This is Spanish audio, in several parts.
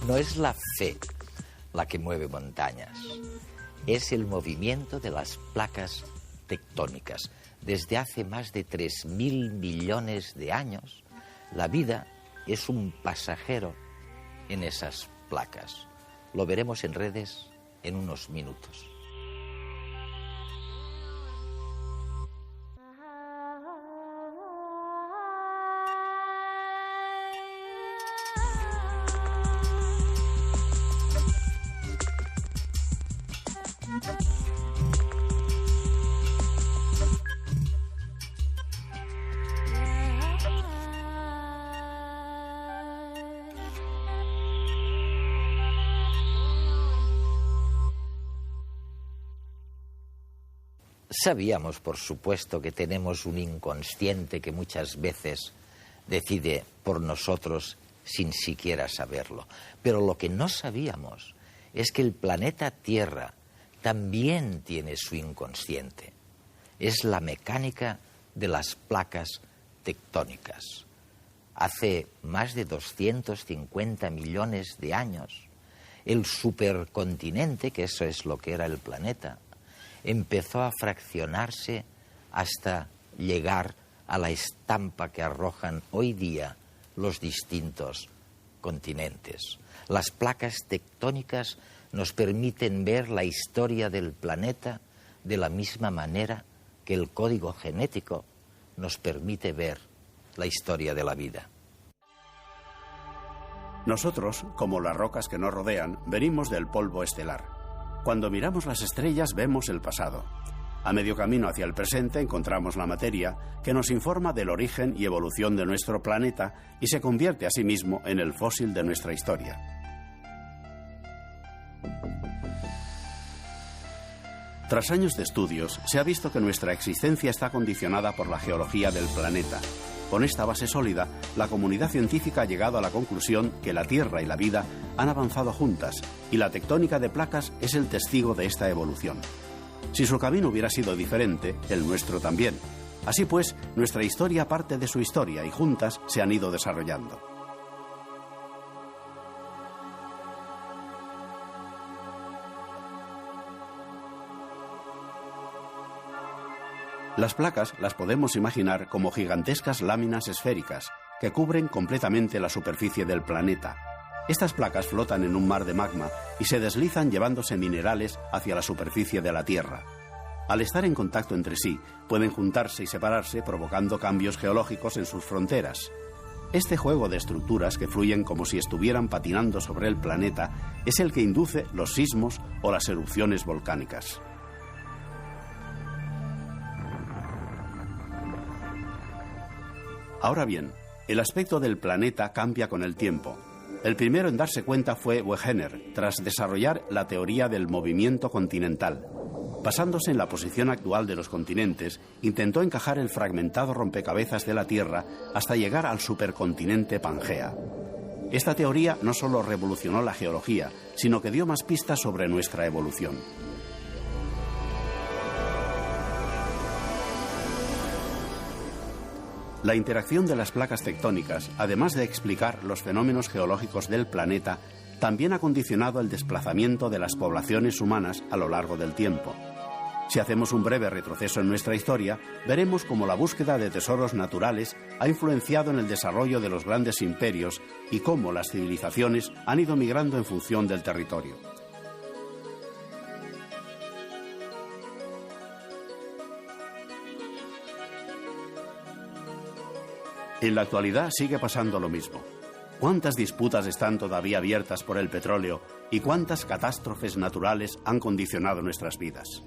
No es la fe la que mueve montañas, es el movimiento de las placas tectónicas. Desde hace más de 3.000 millones de años, la vida es un pasajero en esas placas. Lo veremos en redes en unos minutos. Sabíamos, por supuesto, que tenemos un inconsciente que muchas veces decide por nosotros sin siquiera saberlo. Pero lo que no sabíamos es que el planeta Tierra también tiene su inconsciente. Es la mecánica de las placas tectónicas. Hace más de 250 millones de años, el supercontinente, que eso es lo que era el planeta, empezó a fraccionarse hasta llegar a la estampa que arrojan hoy día los distintos continentes. Las placas tectónicas nos permiten ver la historia del planeta de la misma manera que el código genético nos permite ver la historia de la vida. Nosotros, como las rocas que nos rodean, venimos del polvo estelar. Cuando miramos las estrellas vemos el pasado. A medio camino hacia el presente encontramos la materia que nos informa del origen y evolución de nuestro planeta y se convierte asimismo en el fósil de nuestra historia. Tras años de estudios, se ha visto que nuestra existencia está condicionada por la geología del planeta. Con esta base sólida, la comunidad científica ha llegado a la conclusión que la Tierra y la vida han avanzado juntas y la tectónica de placas es el testigo de esta evolución. Si su camino hubiera sido diferente, el nuestro también. Así pues, nuestra historia parte de su historia y juntas se han ido desarrollando. Las placas las podemos imaginar como gigantescas láminas esféricas que cubren completamente la superficie del planeta. Estas placas flotan en un mar de magma y se deslizan llevándose minerales hacia la superficie de la Tierra. Al estar en contacto entre sí, pueden juntarse y separarse provocando cambios geológicos en sus fronteras. Este juego de estructuras que fluyen como si estuvieran patinando sobre el planeta es el que induce los sismos o las erupciones volcánicas. Ahora bien, el aspecto del planeta cambia con el tiempo. El primero en darse cuenta fue Wegener, tras desarrollar la teoría del movimiento continental. Basándose en la posición actual de los continentes, intentó encajar el fragmentado rompecabezas de la Tierra hasta llegar al supercontinente Pangea. Esta teoría no solo revolucionó la geología, sino que dio más pistas sobre nuestra evolución. La interacción de las placas tectónicas, además de explicar los fenómenos geológicos del planeta, también ha condicionado el desplazamiento de las poblaciones humanas a lo largo del tiempo. Si hacemos un breve retroceso en nuestra historia, veremos cómo la búsqueda de tesoros naturales ha influenciado en el desarrollo de los grandes imperios y cómo las civilizaciones han ido migrando en función del territorio. En la actualidad sigue pasando lo mismo. ¿Cuántas disputas están todavía abiertas por el petróleo y cuántas catástrofes naturales han condicionado nuestras vidas?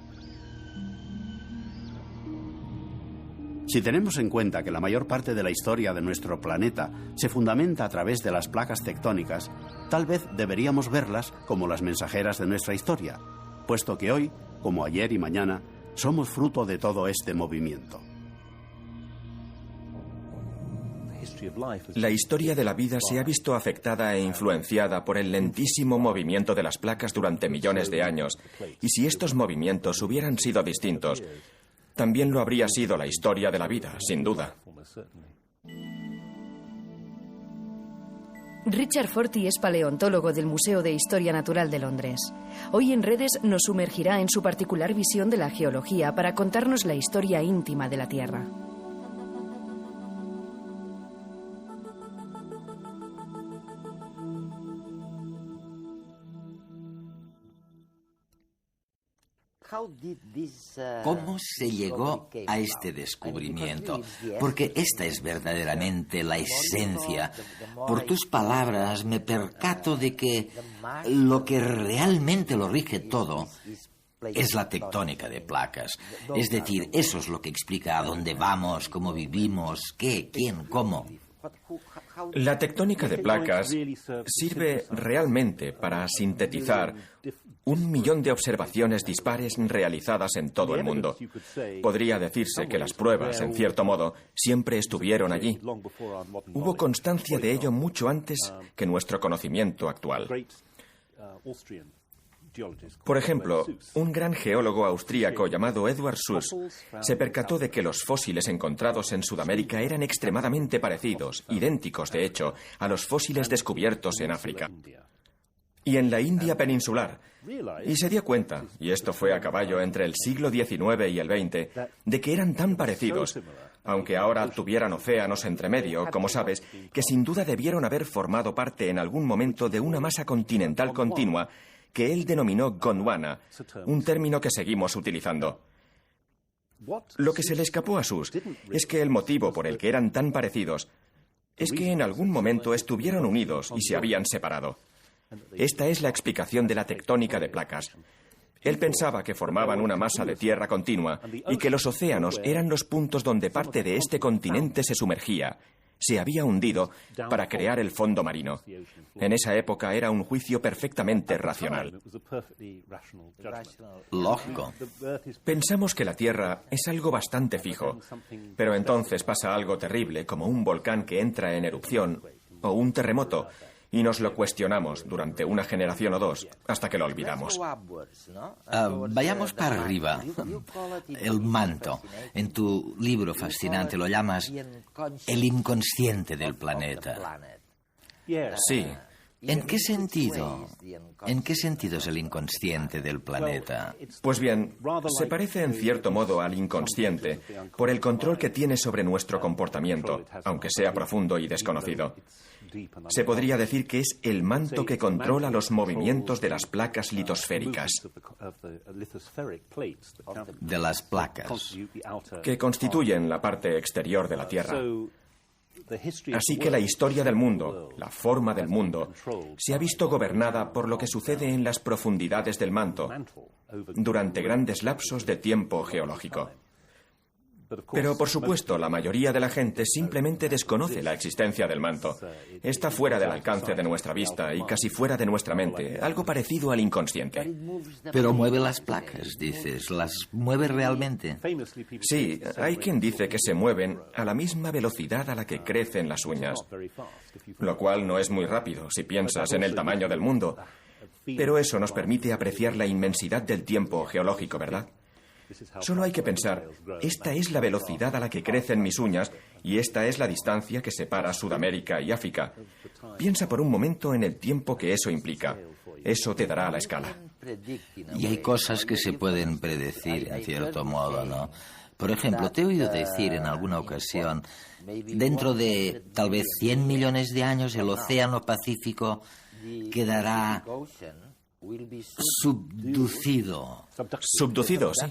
Si tenemos en cuenta que la mayor parte de la historia de nuestro planeta se fundamenta a través de las placas tectónicas, tal vez deberíamos verlas como las mensajeras de nuestra historia, puesto que hoy, como ayer y mañana, somos fruto de todo este movimiento. La historia de la vida se ha visto afectada e influenciada por el lentísimo movimiento de las placas durante millones de años, y si estos movimientos hubieran sido distintos, también lo habría sido la historia de la vida, sin duda. Richard Forti es paleontólogo del Museo de Historia Natural de Londres. Hoy en Redes nos sumergirá en su particular visión de la geología para contarnos la historia íntima de la Tierra. ¿Cómo se llegó a este descubrimiento? Porque esta es verdaderamente la esencia. Por tus palabras me percato de que lo que realmente lo rige todo es la tectónica de placas. Es decir, eso es lo que explica a dónde vamos, cómo vivimos, qué, quién, cómo. La tectónica de placas sirve realmente para sintetizar 1 millón de observaciones dispares realizadas en todo el mundo. Podría decirse que las pruebas, en cierto modo, siempre estuvieron allí. Hubo constancia de ello mucho antes que nuestro conocimiento actual. Por ejemplo, un gran geólogo austríaco llamado Edward Suess se percató de que los fósiles encontrados en Sudamérica eran extremadamente parecidos, idénticos de hecho, a los fósiles descubiertos en África y en la India peninsular. Y se dio cuenta, y esto fue a caballo entre el siglo XIX y el XX, de que eran tan parecidos, aunque ahora tuvieran océanos entre medio, como sabes, que sin duda debieron haber formado parte en algún momento de una masa continental continua que él denominó Gondwana, un término que seguimos utilizando. Lo que se le escapó a Suess es que el motivo por el que eran tan parecidos es que en algún momento estuvieron unidos y se habían separado. Esta es la explicación de la tectónica de placas. Él pensaba que formaban una masa de tierra continua y que los océanos eran los puntos donde parte de este continente se sumergía, se había hundido para crear el fondo marino. En esa época era un juicio perfectamente racional. Lógico. Pensamos que la Tierra es algo bastante fijo, pero entonces pasa algo terrible como un volcán que entra en erupción o un terremoto, y nos lo cuestionamos durante una generación o dos, hasta que lo olvidamos. Vayamos para arriba. El manto. En tu libro fascinante lo llamas el inconsciente del planeta. Sí. ¿En qué sentido es el inconsciente del planeta? Pues bien, se parece en cierto modo al inconsciente por el control que tiene sobre nuestro comportamiento, aunque sea profundo y desconocido. Se podría decir que es el manto que controla los movimientos de las placas litosféricas. De las placas. Que constituyen la parte exterior de la Tierra. Así que la historia del mundo, la forma del mundo, se ha visto gobernada por lo que sucede en las profundidades del manto durante grandes lapsos de tiempo geológico. Pero, por supuesto, la mayoría de la gente simplemente desconoce la existencia del manto. Está fuera del alcance de nuestra vista y casi fuera de nuestra mente, algo parecido al inconsciente. Pero mueve las placas, dices. ¿Las mueve realmente? Sí, hay quien dice que se mueven a la misma velocidad a la que crecen las uñas, lo cual no es muy rápido si piensas en el tamaño del mundo. Pero eso nos permite apreciar la inmensidad del tiempo geológico, ¿verdad? Solo hay que pensar, esta es la velocidad a la que crecen mis uñas y esta es la distancia que separa Sudamérica y África. Piensa por un momento en el tiempo que eso implica. Eso te dará la escala. Y hay cosas que se pueden predecir, en cierto modo, ¿no? Por ejemplo, te he oído decir en alguna ocasión, dentro de tal vez 100 millones de años el océano Pacífico quedará subducido. Subducido, sí.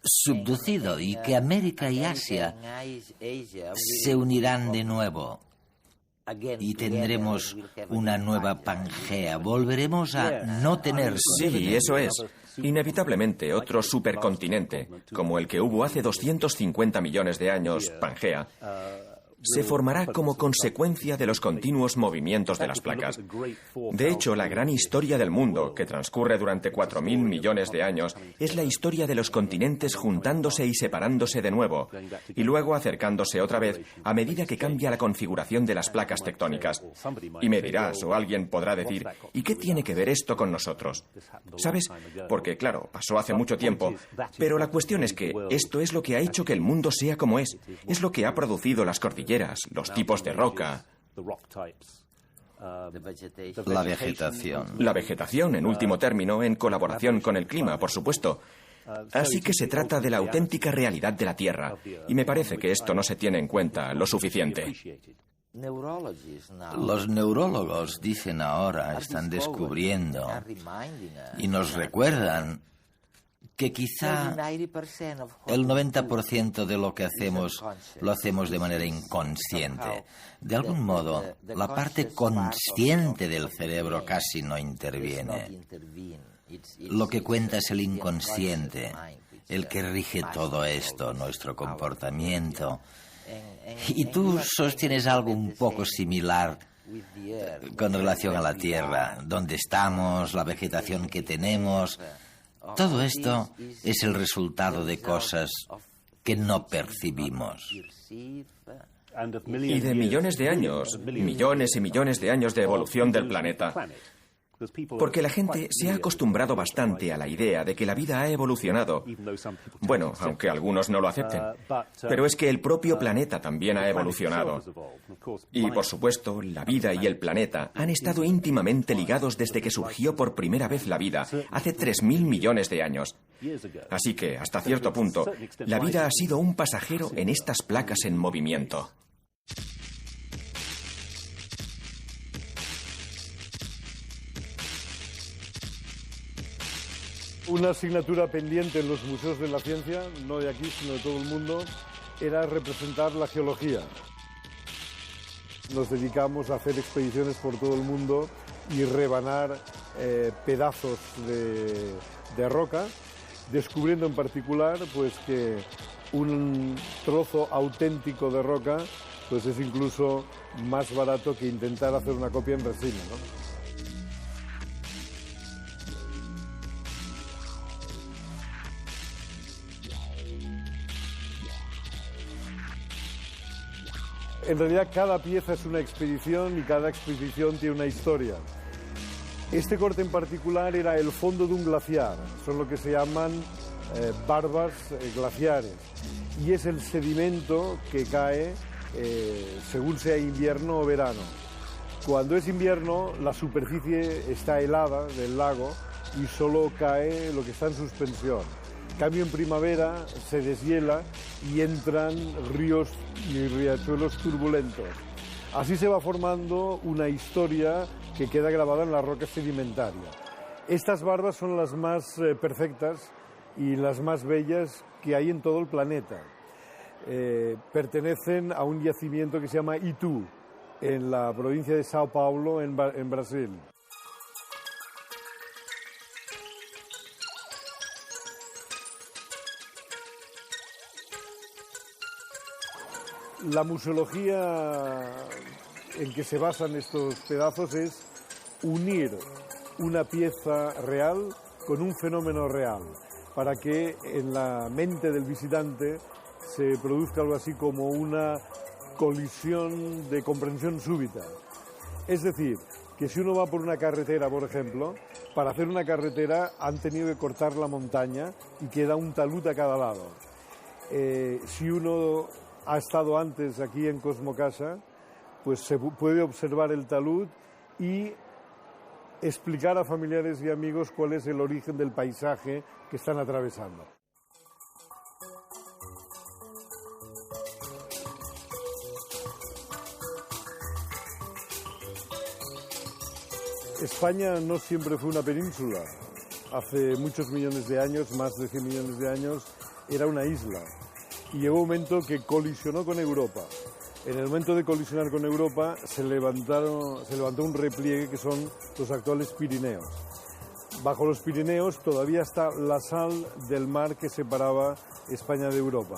Subducido, y que América y Asia se unirán de nuevo. Y tendremos una nueva Pangea. Volveremos a no tener... Sí, eso es. Inevitablemente otro supercontinente, como el que hubo hace 250 millones de años, Pangea, se formará como consecuencia de los continuos movimientos de las placas. De hecho, la gran historia del mundo, que transcurre durante 4.000 millones de años, es la historia de los continentes juntándose y separándose de nuevo, y luego acercándose otra vez a medida que cambia la configuración de las placas tectónicas. Y me dirás, o alguien podrá decir, ¿y qué tiene que ver esto con nosotros? ¿Sabes? Porque, claro, pasó hace mucho tiempo, pero la cuestión es que esto es lo que ha hecho que el mundo sea como es lo que ha producido las cordilleras, los tipos de roca. La vegetación. La vegetación, en último término, en colaboración con el clima, por supuesto. Así que se trata de la auténtica realidad de la Tierra, y me parece que esto no se tiene en cuenta lo suficiente. Los neurólogos dicen ahora, están descubriendo y nos recuerdan que quizá el 90% de lo que hacemos lo hacemos de manera inconsciente. De algún modo, la parte consciente del cerebro casi no interviene. Lo que cuenta es el inconsciente, el que rige todo esto, nuestro comportamiento. Y tú sostienes algo un poco similar con relación a la Tierra, donde estamos, la vegetación que tenemos. Todo esto es el resultado de cosas que no percibimos. Y de millones de años, millones y millones de años de evolución del planeta. Porque la gente se ha acostumbrado bastante a la idea de que la vida ha evolucionado. Bueno, aunque algunos no lo acepten. Pero es que el propio planeta también ha evolucionado. Y, por supuesto, la vida y el planeta han estado íntimamente ligados desde que surgió por primera vez la vida, hace 3.000 millones de años. Así que, hasta cierto punto, la vida ha sido un pasajero en estas placas en movimiento. Una asignatura pendiente en los museos de la ciencia, no de aquí, sino de todo el mundo, era representar la geología. Nos dedicamos a hacer expediciones por todo el mundo y rebanar pedazos de roca, descubriendo en particular pues, que un trozo auténtico de roca pues, es incluso más barato que intentar hacer una copia en resina, ¿no? En realidad cada pieza es una expedición y cada expedición tiene una historia. Este corte en particular era el fondo de un glaciar, son lo que se llaman barbas glaciares, y es el sedimento que cae según sea invierno o verano. Cuando es invierno la superficie está helada del lago y solo cae lo que está en suspensión. En cambio, en primavera se deshiela y entran ríos y riachuelos turbulentos. Así se va formando una historia que queda grabada en la roca sedimentaria. Estas barbas son las más perfectas y las más bellas que hay en todo el planeta. Pertenecen a un yacimiento que se llama Itu, en la provincia de Sao Paulo, en Brasil. La museología en que se basan estos pedazos es unir una pieza real con un fenómeno real, para que en la mente del visitante se produzca algo así como una colisión de comprensión súbita. Es decir, que si uno va por una carretera, por ejemplo, para hacer una carretera han tenido que cortar la montaña y queda un talud a cada lado. Si uno ha estado antes aquí en Cosmocasa, pues se puede observar el talud y explicar a familiares y amigos cuál es el origen del paisaje que están atravesando. España no siempre fue una península. Hace muchos millones de años, más de 100 millones de años, era una isla. Y llegó un momento que colisionó con Europa. En el momento de colisionar con Europa se levantó un repliegue que son los actuales Pirineos. Bajo los Pirineos todavía está la sal del mar que separaba España de Europa.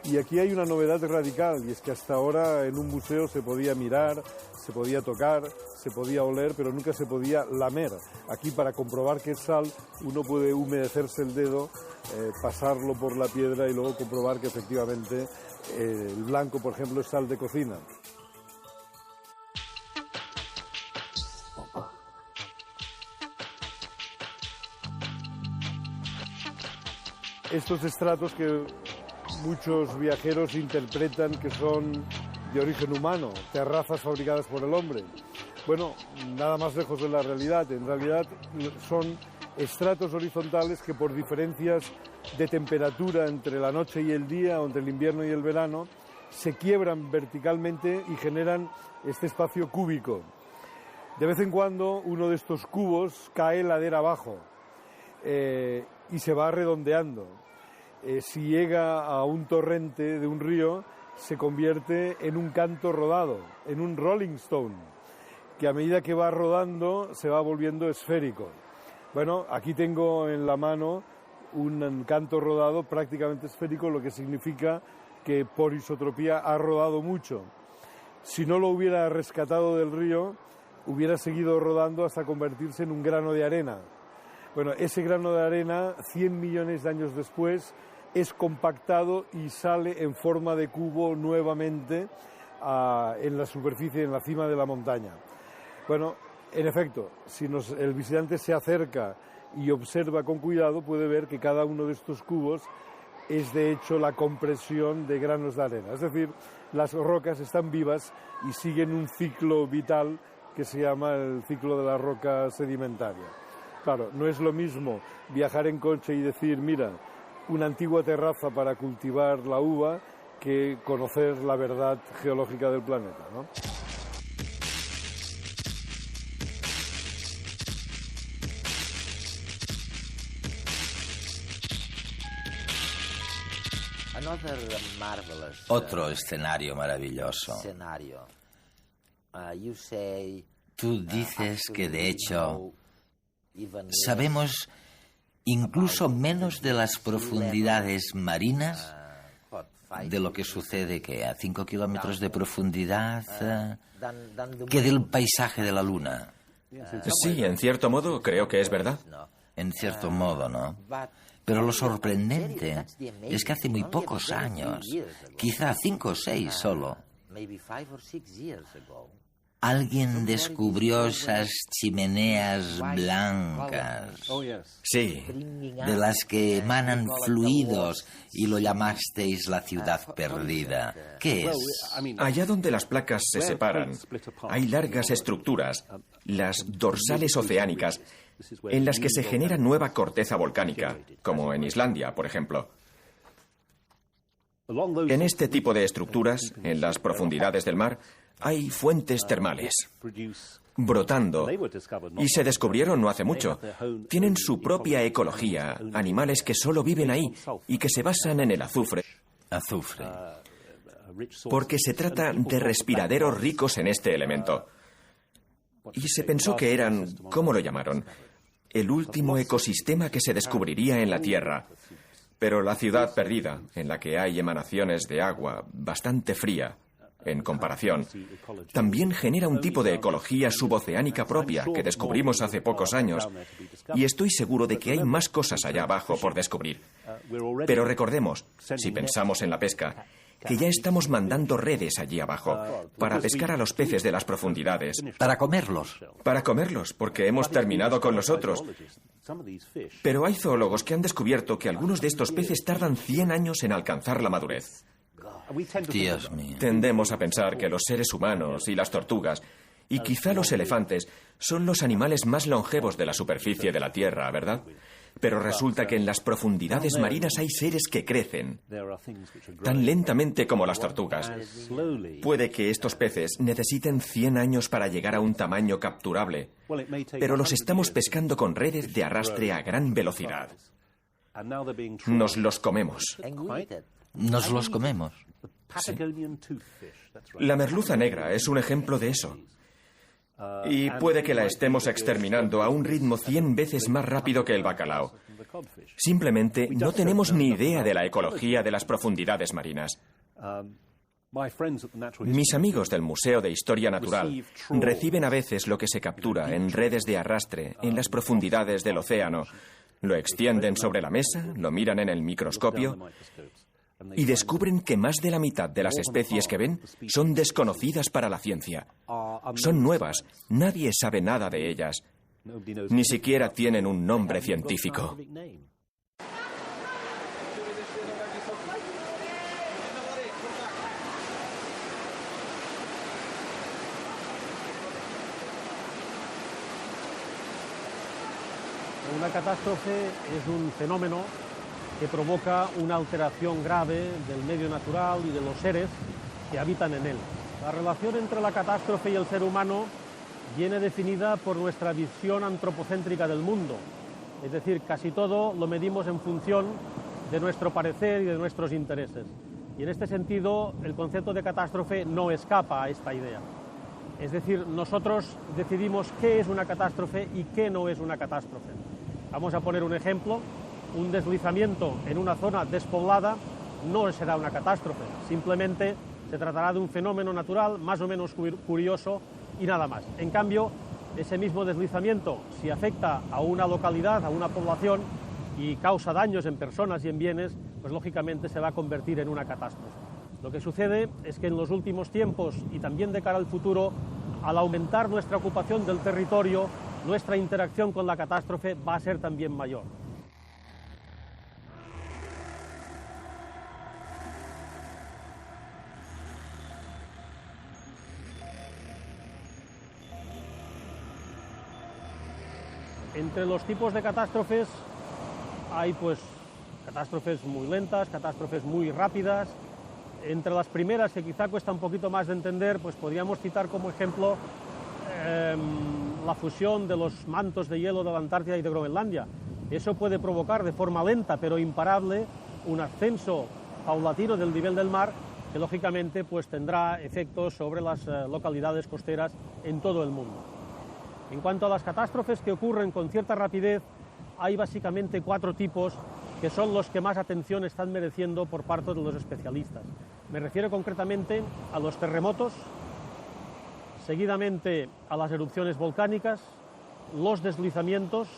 Y aquí hay una novedad radical, y es que hasta ahora en un museo se podía mirar, se podía tocar, se podía oler, pero nunca se podía lamer. Aquí, para comprobar que es sal, uno puede humedecerse el dedo, pasarlo por la piedra y luego comprobar que efectivamente el blanco, por ejemplo, es sal de cocina. Estos estratos que muchos viajeros interpretan que son de origen humano, terrazas fabricadas por el hombre. Bueno, nada más lejos de la realidad. En realidad son estratos horizontales que por diferencias de temperatura entre la noche y el día, o entre el invierno y el verano, se quiebran verticalmente y generan este espacio cúbico. De vez en cuando uno de estos cubos cae ladera abajo y se va redondeando. Si llega a un torrente de un río, se convierte en un canto rodado, en un rolling stone, que a medida que va rodando se va volviendo esférico. Bueno, aquí tengo en la mano un canto rodado prácticamente esférico, lo que significa que por isotropía ha rodado mucho. Si no lo hubiera rescatado del río, hubiera seguido rodando hasta convertirse en un grano de arena. Bueno, ese grano de arena, 100 millones de años después, es compactado y sale en forma de cubo nuevamente en la superficie, en la cima de la montaña. Bueno, en efecto, si el visitante se acerca y observa con cuidado, puede ver que cada uno de estos cubos es de hecho la compresión de granos de arena. Es decir, las rocas están vivas y siguen un ciclo vital que se llama el ciclo de la roca sedimentaria. Claro, no es lo mismo viajar en coche y decir, mira, una antigua terraza para cultivar la uva, que conocer la verdad geológica del planeta, ¿no? Otro escenario maravilloso. Tú dices que de hecho sabemos incluso menos de las profundidades marinas de lo que sucede que a 5 kilómetros de profundidad que del paisaje de la Luna. Sí, en cierto modo creo que es verdad. En cierto modo, ¿no? Pero lo sorprendente es que hace muy pocos años, quizá 5 o 6 solo, alguien descubrió esas chimeneas blancas, sí, de las que emanan fluidos, y lo llamasteis la ciudad perdida. ¿Qué es? Allá donde las placas se separan, hay largas estructuras, las dorsales oceánicas, en las que se genera nueva corteza volcánica, como en Islandia, por ejemplo. En este tipo de estructuras, en las profundidades del mar, hay fuentes termales brotando, y se descubrieron no hace mucho. Tienen su propia ecología, animales que solo viven ahí y que se basan en el azufre. Azufre. Porque se trata de respiraderos ricos en este elemento. Y se pensó que eran, ¿cómo lo llamaron?, el último ecosistema que se descubriría en la Tierra. Pero la ciudad perdida, en la que hay emanaciones de agua bastante fría, en comparación, también genera un tipo de ecología suboceánica propia que descubrimos hace pocos años, y estoy seguro de que hay más cosas allá abajo por descubrir. Pero recordemos, si pensamos en la pesca, que ya estamos mandando redes allí abajo para pescar a los peces de las profundidades. Para comerlos. Para comerlos, porque hemos terminado con los otros. Pero hay zoólogos que han descubierto que algunos de estos peces tardan 100 años en alcanzar la madurez. Dios mío. Tendemos a pensar que los seres humanos y las tortugas, y quizá los elefantes, son los animales más longevos de la superficie de la Tierra, ¿verdad? Pero resulta que en las profundidades marinas hay seres que crecen tan lentamente como las tortugas. Puede que estos peces necesiten 100 años para llegar a un tamaño capturable, pero los estamos pescando con redes de arrastre a gran velocidad. Nos los comemos. Nos los comemos. Sí. La merluza negra es un ejemplo de eso. Y puede que la estemos exterminando a un ritmo 100 veces más rápido que el bacalao. Simplemente no tenemos ni idea de la ecología de las profundidades marinas. Mis amigos del Museo de Historia Natural reciben a veces lo que se captura en redes de arrastre en las profundidades del océano. Lo extienden sobre la mesa, lo miran en el microscopio y descubren que más de la mitad de las especies que ven son desconocidas para la ciencia. Son nuevas, nadie sabe nada de ellas. Ni siquiera tienen un nombre científico. Una catástrofe es un fenómeno que provoca una alteración grave del medio natural y de los seres que habitan en él. La relación entre la catástrofe y el ser humano viene definida por nuestra visión antropocéntrica del mundo. Es decir, casi todo lo medimos en función de nuestro parecer y de nuestros intereses. Y en este sentido, el concepto de catástrofe no escapa a esta idea. Es decir, nosotros decidimos qué es una catástrofe y qué no es una catástrofe. Vamos a poner un ejemplo. Un deslizamiento en una zona despoblada no será una catástrofe. Simplemente se tratará de un fenómeno natural más o menos curioso y nada más. En cambio, ese mismo deslizamiento, si afecta a una localidad, a una población y causa daños en personas y en bienes, pues lógicamente se va a convertir en una catástrofe. Lo que sucede es que en los últimos tiempos y también de cara al futuro, al aumentar nuestra ocupación del territorio, nuestra interacción con la catástrofe va a ser también mayor. Entre los tipos de catástrofes hay pues catástrofes muy lentas, catástrofes muy rápidas. Entre las primeras, que quizá cuesta un poquito más de entender, pues podríamos citar como ejemplo la fusión de los mantos de hielo de la Antártida y de Groenlandia. Eso puede provocar de forma lenta pero imparable un ascenso paulatino del nivel del mar que lógicamente pues tendrá efectos sobre las localidades costeras en todo el mundo. En cuanto a las catástrofes que ocurren con cierta rapidez, hay básicamente 4 tipos que son los que más atención están mereciendo por parte de los especialistas. Me refiero concretamente a los terremotos, seguidamente a las erupciones volcánicas, los deslizamientos,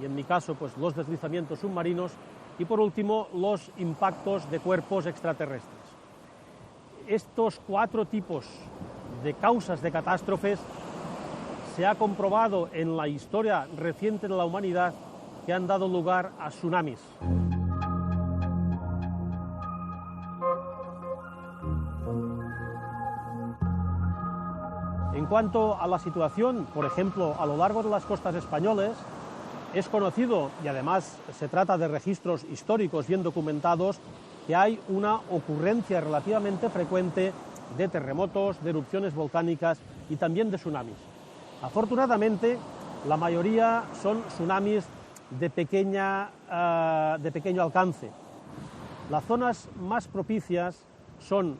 y en mi caso pues los deslizamientos submarinos, y por último los impactos de cuerpos extraterrestres. Estos 4 tipos de causas de catástrofes se ha comprobado en la historia reciente de la humanidad que han dado lugar a tsunamis. En cuanto a la situación, por ejemplo, a lo largo de las costas españolas, es conocido, y además se trata de registros históricos bien documentados, que hay una ocurrencia relativamente frecuente de terremotos, de erupciones volcánicas y también de tsunamis. Afortunadamente, la mayoría son tsunamis de pequeño alcance. Las zonas más propicias son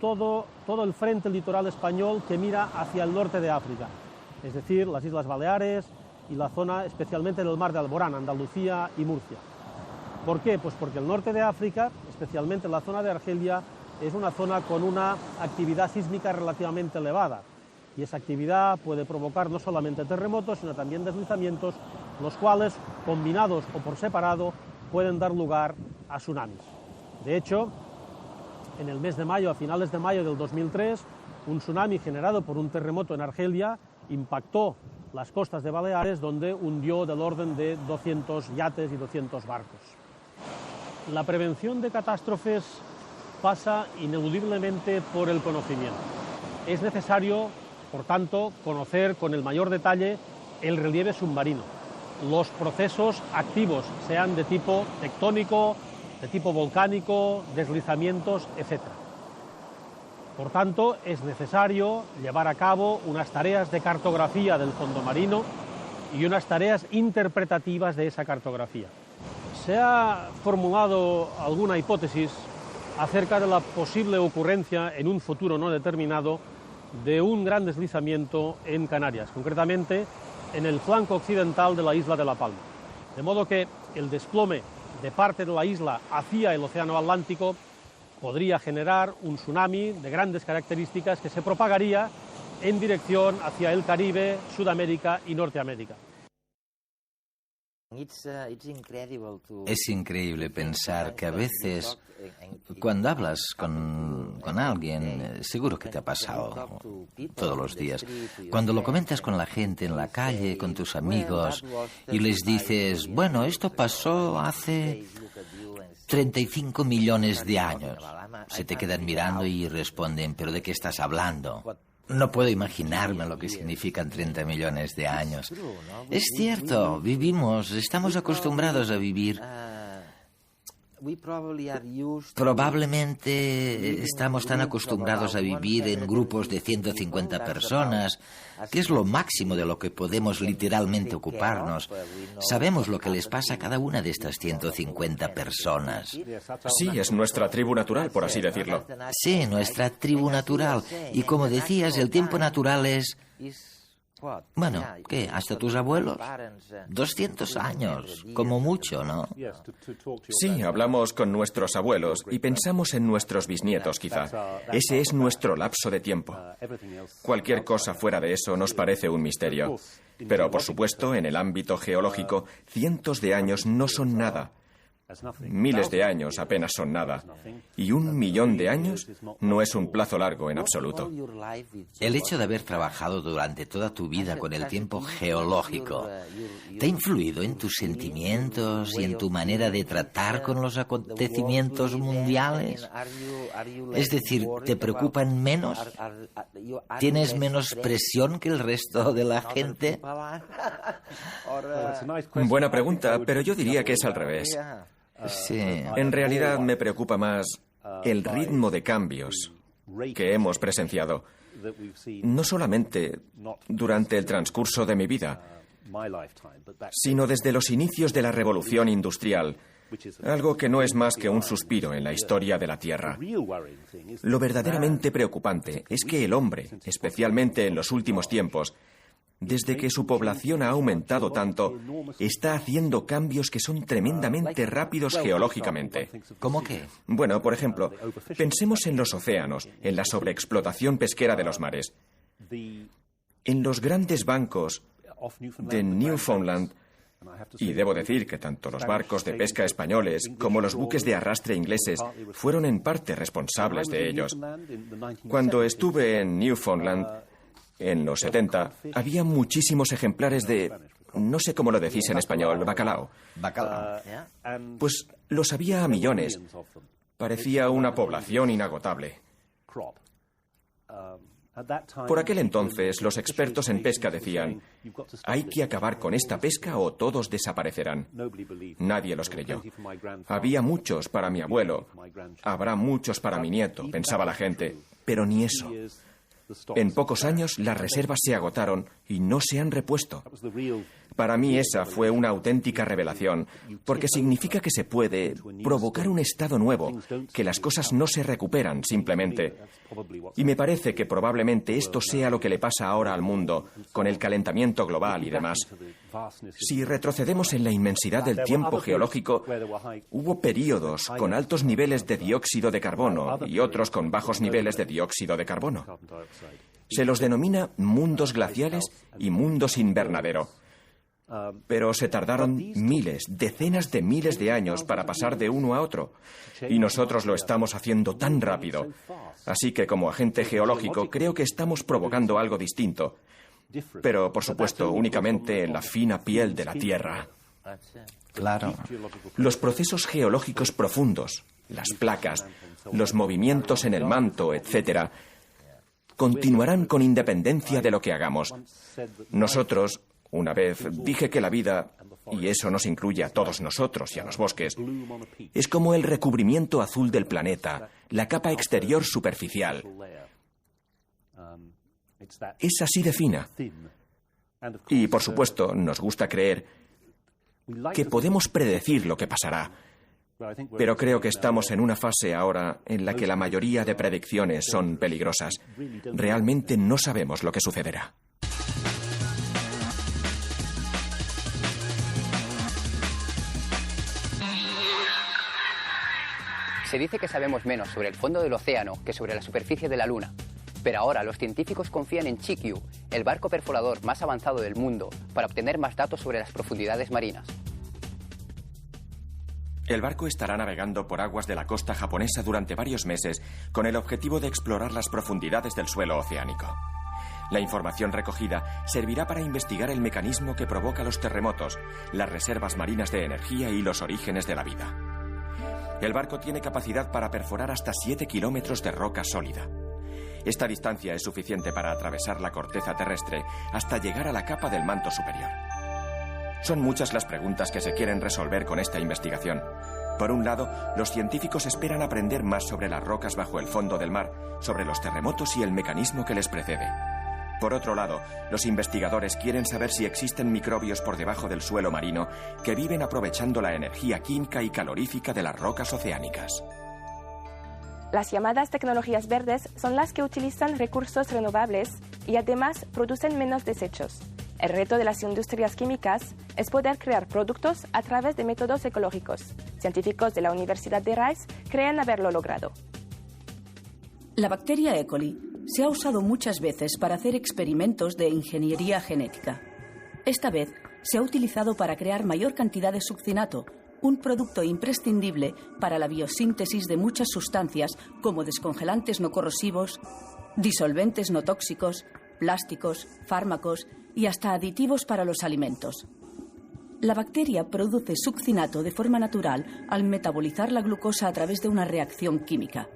todo el frente litoral español que mira hacia el norte de África, es decir, las Islas Baleares y la zona especialmente del Mar de Alborán, Andalucía y Murcia. ¿Por qué? Pues porque el norte de África, especialmente la zona de Argelia, es una zona con una actividad sísmica relativamente elevada. Y esa actividad puede provocar no solamente terremotos, sino también deslizamientos, los cuales, combinados o por separado, pueden dar lugar a tsunamis. De hecho, en el mes de mayo, a finales de mayo del 2003, un tsunami generado por un terremoto en Argelia impactó las costas de Baleares, donde hundió del orden de 200 yates y 200 barcos. La prevención de catástrofes pasa ineludiblemente por el conocimiento. Es necesario, por tanto, conocer con el mayor detalle el relieve submarino, los procesos activos, sean de tipo tectónico, de tipo volcánico, deslizamientos, etc. Por tanto, es necesario llevar a cabo unas tareas de cartografía del fondo marino y unas tareas interpretativas de esa cartografía. Se ha formulado alguna hipótesis acerca de la posible ocurrencia en un futuro no determinado de un gran deslizamiento en Canarias, concretamente en el flanco occidental de la isla de La Palma. De modo que el desplome de parte de la isla hacia el océano Atlántico podría generar un tsunami de grandes características que se propagaría en dirección hacia el Caribe, Sudamérica y Norteamérica. Es increíble pensar que a veces, cuando hablas con alguien, seguro que te ha pasado todos los días, cuando lo comentas con la gente en la calle, con tus amigos, y les dices, bueno, esto pasó hace 35 millones de años. Se te quedan mirando y responden, ¿pero de qué estás hablando? No puedo imaginarme lo que significan 30 millones de años. Es cierto, estamos acostumbrados a vivir. Probablemente estamos tan acostumbrados a vivir en grupos de 150 personas, que es lo máximo de lo que podemos literalmente ocuparnos. Sabemos lo que les pasa a cada una de estas 150 personas. Sí, es nuestra tribu natural, por así decirlo. Sí, nuestra tribu natural. Y como decías, el tiempo natural es... Bueno, ¿qué? ¿Hasta tus abuelos? 200 años, como mucho, ¿no? Sí, hablamos con nuestros abuelos y pensamos en nuestros bisnietos, quizá. Ese es nuestro lapso de tiempo. Cualquier cosa fuera de eso nos parece un misterio. Pero, por supuesto, en el ámbito geológico, cientos de años no son nada. Miles de años apenas son nada. Y 1 millón de años no es un plazo largo en absoluto. El hecho de haber trabajado durante toda tu vida con el tiempo geológico, ¿te ha influido en tus sentimientos y en tu manera de tratar con los acontecimientos mundiales? Es decir, ¿te preocupan menos? ¿Tienes menos presión que el resto de la gente? Buena pregunta, pero yo diría que es al revés. Sí. En realidad me preocupa más el ritmo de cambios que hemos presenciado, no solamente durante el transcurso de mi vida, sino desde los inicios de la revolución industrial, algo que no es más que un suspiro en la historia de la Tierra. Lo verdaderamente preocupante es que el hombre, especialmente en los últimos tiempos, desde que su población ha aumentado tanto, está haciendo cambios que son tremendamente rápidos geológicamente. ¿Cómo qué? Bueno, por ejemplo, pensemos en los océanos, en la sobreexplotación pesquera de los mares. En los grandes bancos de Newfoundland, y debo decir que tanto los barcos de pesca españoles como los buques de arrastre ingleses fueron en parte responsables de ellos. Cuando estuve en Newfoundland, en los 70, había muchísimos ejemplares de... no sé cómo lo decís en español, bacalao. Bacalao. Pues los había a millones. Parecía una población inagotable. Por aquel entonces, los expertos en pesca decían: hay que acabar con esta pesca o todos desaparecerán. Nadie los creyó. Había muchos para mi abuelo. Habrá muchos para mi nieto, pensaba la gente. Pero ni eso. En pocos años las reservas se agotaron y no se han repuesto. Para mí esa fue una auténtica revelación, porque significa que se puede provocar un estado nuevo, que las cosas no se recuperan simplemente. Y me parece que probablemente esto sea lo que le pasa ahora al mundo, con el calentamiento global y demás. Si retrocedemos en la inmensidad del tiempo geológico, hubo períodos con altos niveles de dióxido de carbono y otros con bajos niveles de dióxido de carbono. Se los denomina mundos glaciales y mundos invernadero. Pero se tardaron miles, decenas de miles de años para pasar de uno a otro. Y nosotros lo estamos haciendo tan rápido. Así que como agente geológico creo que estamos provocando algo distinto. Pero, por supuesto, únicamente en la fina piel de la Tierra. Claro. Los procesos geológicos profundos, las placas, los movimientos en el manto, etc., continuarán con independencia de lo que hagamos. Nosotros, una vez dije que la vida, y eso nos incluye a todos nosotros y a los bosques, es como el recubrimiento azul del planeta, la capa exterior superficial. Es así de fina. Y, por supuesto, nos gusta creer que podemos predecir lo que pasará. Pero creo que estamos en una fase ahora en la que la mayoría de predicciones son peligrosas. Realmente no sabemos lo que sucederá. Se dice que sabemos menos sobre el fondo del océano que sobre la superficie de la Luna. Pero ahora los científicos confían en Chikyu, el barco perforador más avanzado del mundo, para obtener más datos sobre las profundidades marinas. El barco estará navegando por aguas de la costa japonesa durante varios meses con el objetivo de explorar las profundidades del suelo oceánico. La información recogida servirá para investigar el mecanismo que provoca los terremotos, las reservas marinas de energía y los orígenes de la vida. El barco tiene capacidad para perforar hasta 7 kilómetros de roca sólida. Esta distancia es suficiente para atravesar la corteza terrestre hasta llegar a la capa del manto superior. Son muchas las preguntas que se quieren resolver con esta investigación. Por un lado, los científicos esperan aprender más sobre las rocas bajo el fondo del mar, sobre los terremotos y el mecanismo que les precede. Por otro lado, los investigadores quieren saber si existen microbios por debajo del suelo marino que viven aprovechando la energía química y calorífica de las rocas oceánicas. Las llamadas tecnologías verdes son las que utilizan recursos renovables y además producen menos desechos. El reto de las industrias químicas es poder crear productos a través de métodos ecológicos. Científicos de la Universidad de Rice creen haberlo logrado. La bacteria E. coli se ha usado muchas veces para hacer experimentos de ingeniería genética. Esta vez se ha utilizado para crear mayor cantidad de succinato, un producto imprescindible para la biosíntesis de muchas sustancias como descongelantes no corrosivos, disolventes no tóxicos, plásticos, fármacos y hasta aditivos para los alimentos. La bacteria produce succinato de forma natural al metabolizar la glucosa a través de una reacción química.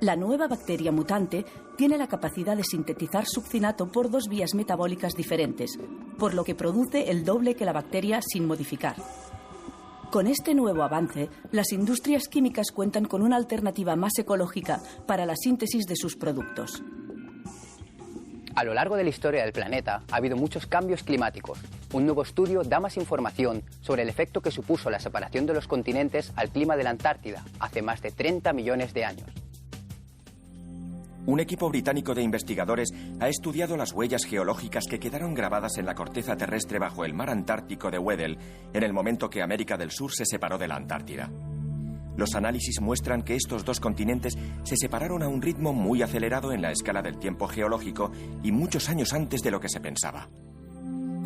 La nueva bacteria mutante tiene la capacidad de sintetizar succinato por dos vías metabólicas diferentes, por lo que produce el doble que la bacteria sin modificar. Con este nuevo avance, las industrias químicas cuentan con una alternativa más ecológica para la síntesis de sus productos. A lo largo de la historia del planeta ha habido muchos cambios climáticos. Un nuevo estudio da más información sobre el efecto que supuso la separación de los continentes al clima de la Antártida hace más de 30 millones de años. Un equipo británico de investigadores ha estudiado las huellas geológicas que quedaron grabadas en la corteza terrestre bajo el mar Antártico de Weddell en el momento que América del Sur se separó de la Antártida. Los análisis muestran que estos dos continentes se separaron a un ritmo muy acelerado en la escala del tiempo geológico y muchos años antes de lo que se pensaba.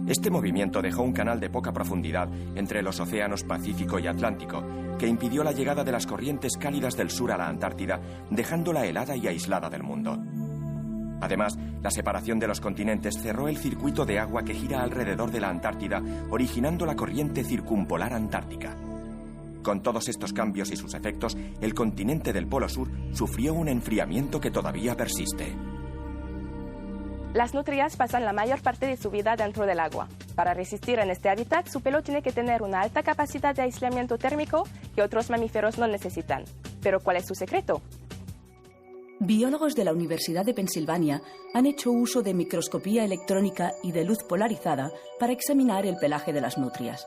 Este movimiento dejó un canal de poca profundidad entre los océanos Pacífico y Atlántico, que impidió la llegada de las corrientes cálidas del sur a la Antártida, dejándola helada y aislada del mundo. Además, la separación de los continentes cerró el circuito de agua que gira alrededor de la Antártida, originando la corriente circumpolar antártica. Con todos estos cambios y sus efectos, el continente del Polo Sur sufrió un enfriamiento que todavía persiste. Las nutrias pasan la mayor parte de su vida dentro del agua. Para resistir en este hábitat, su pelo tiene que tener una alta capacidad de aislamiento térmico que otros mamíferos no necesitan. ¿Pero cuál es su secreto? Biólogos de la Universidad de Pensilvania han hecho uso de microscopía electrónica y de luz polarizada para examinar el pelaje de las nutrias.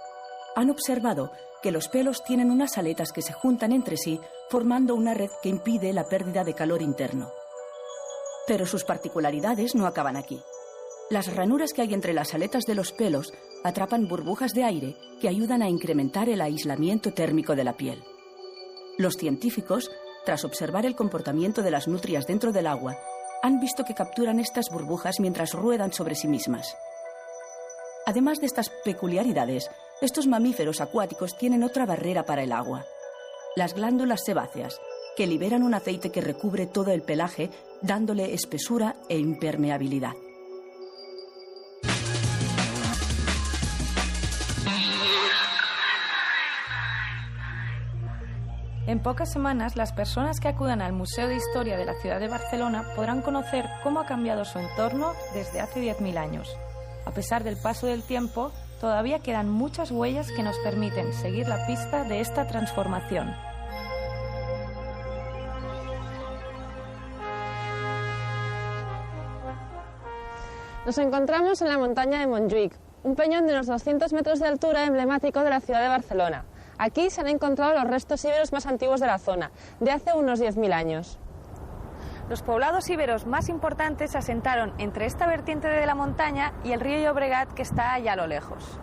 Han observado que los pelos tienen unas aletas que se juntan entre sí, formando una red que impide la pérdida de calor interno. Pero sus particularidades no acaban aquí. Las ranuras que hay entre las aletas de los pelos atrapan burbujas de aire que ayudan a incrementar el aislamiento térmico de la piel. Los científicos, tras observar el comportamiento de las nutrias dentro del agua, han visto que capturan estas burbujas mientras ruedan sobre sí mismas. Además de estas peculiaridades, estos mamíferos acuáticos tienen otra barrera para el agua: las glándulas sebáceas, que liberan un aceite que recubre todo el pelaje, dándole espesura e impermeabilidad. En pocas semanas, las personas que acudan al Museo de Historia de la ciudad de Barcelona podrán conocer cómo ha cambiado su entorno desde hace 10.000 años. A pesar del paso del tiempo, todavía quedan muchas huellas que nos permiten seguir la pista de esta transformación. Nos encontramos en la montaña de Montjuïc, un peñón de unos 200 metros de altura emblemático de la ciudad de Barcelona. Aquí se han encontrado los restos íberos más antiguos de la zona, de hace unos 10.000 años. Los poblados íberos más importantes se asentaron entre esta vertiente de la montaña y el río Llobregat, que está allá a lo lejos.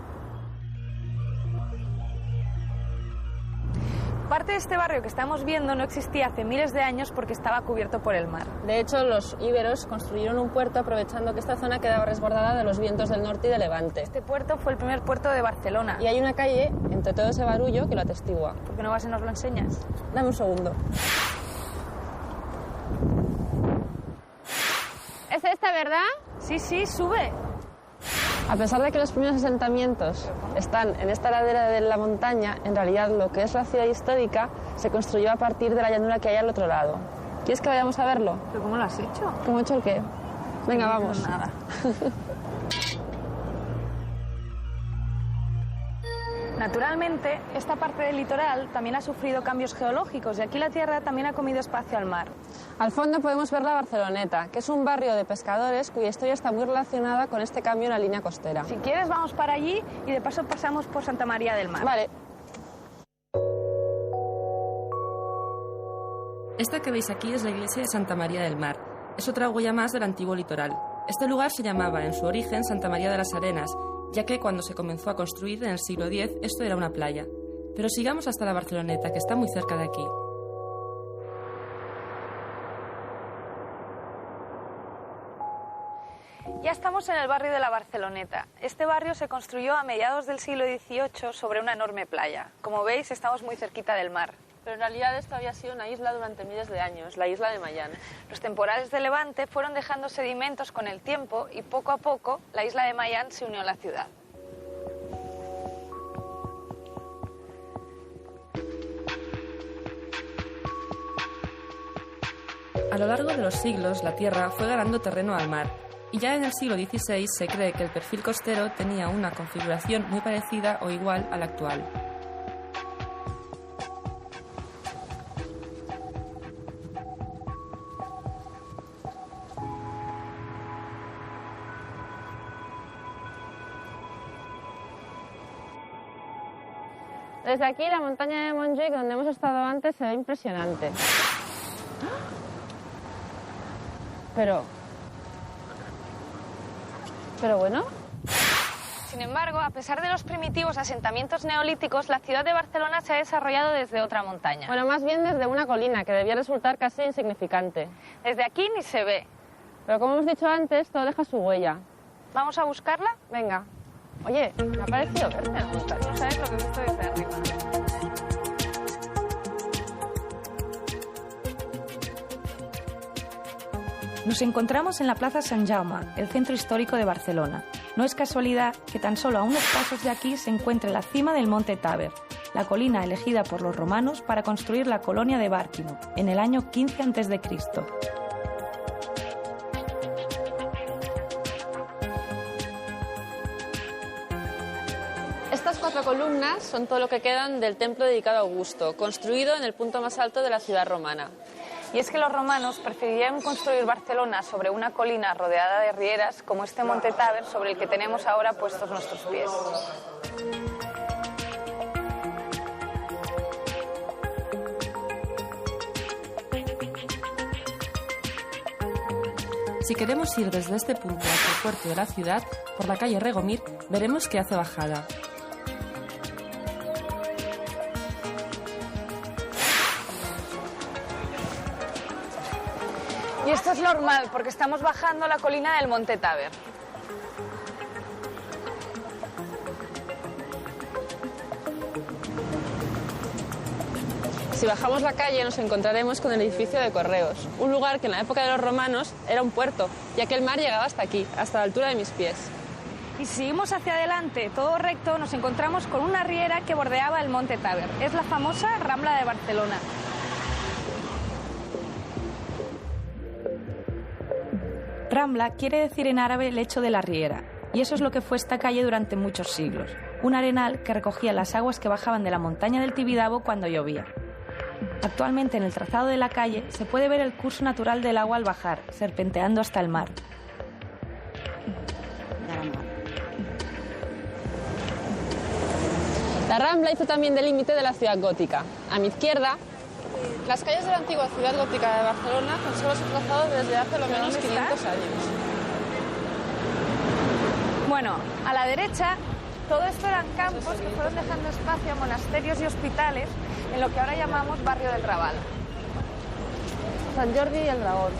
Parte de este barrio que estamos viendo no existía hace miles de años porque estaba cubierto por el mar. De hecho, los íberos construyeron un puerto aprovechando que esta zona quedaba resguardada de los vientos del norte y de levante. Este puerto fue el primer puerto de Barcelona. Y hay una calle entre todo ese barullo que lo atestigua. ¿Por qué no vas y nos lo enseñas? Dame un segundo. ¿Es esta, verdad? Sí, sí, sube. A pesar de que los primeros asentamientos están en esta ladera de la montaña, en realidad lo que es la ciudad histórica se construyó a partir de la llanura que hay al otro lado. ¿Quieres que vayamos a verlo? ¿Pero cómo lo has hecho? ¿Cómo he hecho el qué? Venga, vamos. Nada. Naturalmente, esta parte del litoral también ha sufrido cambios geológicos y aquí la tierra también ha comido espacio al mar. Al fondo podemos ver la Barceloneta, que es un barrio de pescadores cuya historia está muy relacionada con este cambio en la línea costera. Si quieres, vamos para allí y de paso pasamos por Santa María del Mar. Vale. Esta que veis aquí es la iglesia de Santa María del Mar. Es otra huella más del antiguo litoral. Este lugar se llamaba en su origen Santa María de las Arenas, ya que cuando se comenzó a construir en el siglo X esto era una playa. Pero sigamos hasta la Barceloneta, que está muy cerca de aquí. Ya estamos en el barrio de la Barceloneta. Este barrio se construyó a mediados del siglo XVIII sobre una enorme playa. Como veis, estamos muy cerquita del mar. Pero en realidad esto había sido una isla durante miles de años, la isla de Mayán. Los temporales de Levante fueron dejando sedimentos con el tiempo y poco a poco la isla de Mayán se unió a la ciudad. A lo largo de los siglos, la tierra fue ganando terreno al mar, y ya en el siglo XVI se cree que el perfil costero tenía una configuración muy parecida o igual a la actual. Desde aquí la montaña de Montjuïc, donde hemos estado antes, se ve impresionante. Pero bueno. Sin embargo, a pesar de los primitivos asentamientos neolíticos, la ciudad de Barcelona se ha desarrollado desde otra montaña. Bueno, más bien desde una colina, que debía resultar casi insignificante. Desde aquí ni se ve. Pero como hemos dicho antes, todo deja su huella. ¿Vamos a buscarla? Venga. Oye, me ha parecido verte en la montaña. No sabes lo que he visto desde arriba. Nos encontramos en la Plaza Sant Jaume, el centro histórico de Barcelona. No es casualidad que tan solo a unos pasos de aquí se encuentre la cima del Monte Taber, la colina elegida por los romanos para construir la colonia de Bárquino, en el año 15 a.C. Estas 4 columnas son todo lo que quedan del templo dedicado a Augusto, construido en el punto más alto de la ciudad romana. Y es que los romanos preferirían construir Barcelona sobre una colina rodeada de rieras como este Monte Taber sobre el que tenemos ahora puestos nuestros pies. Si queremos ir desde este punto hacia el puerto de la ciudad, por la calle Regomir, veremos que hace bajada. Y esto es normal, porque estamos bajando la colina del Monte Taber. Si bajamos la calle nos encontraremos con el edificio de Correos, un lugar que en la época de los romanos era un puerto, ya que el mar llegaba hasta aquí, hasta la altura de mis pies. Y si seguimos hacia adelante, todo recto, nos encontramos con una riera que bordeaba el Monte Taber. Es la famosa Rambla de Barcelona. Rambla quiere decir en árabe lecho de la riera, y eso es lo que fue esta calle durante muchos siglos. Un arenal que recogía las aguas que bajaban de la montaña del Tibidabo cuando llovía. Actualmente en el trazado de la calle se puede ver el curso natural del agua al bajar, serpenteando hasta el mar. La Rambla hizo también de límite de la ciudad gótica. A mi izquierda, las calles de la antigua ciudad gótica de Barcelona conservan su trazado desde hace lo menos 500 años. Bueno, a la derecha, todo esto eran campos que fueron dejando espacio a monasterios y hospitales en lo que ahora llamamos Barrio del Raval. San Jordi y el Dragón.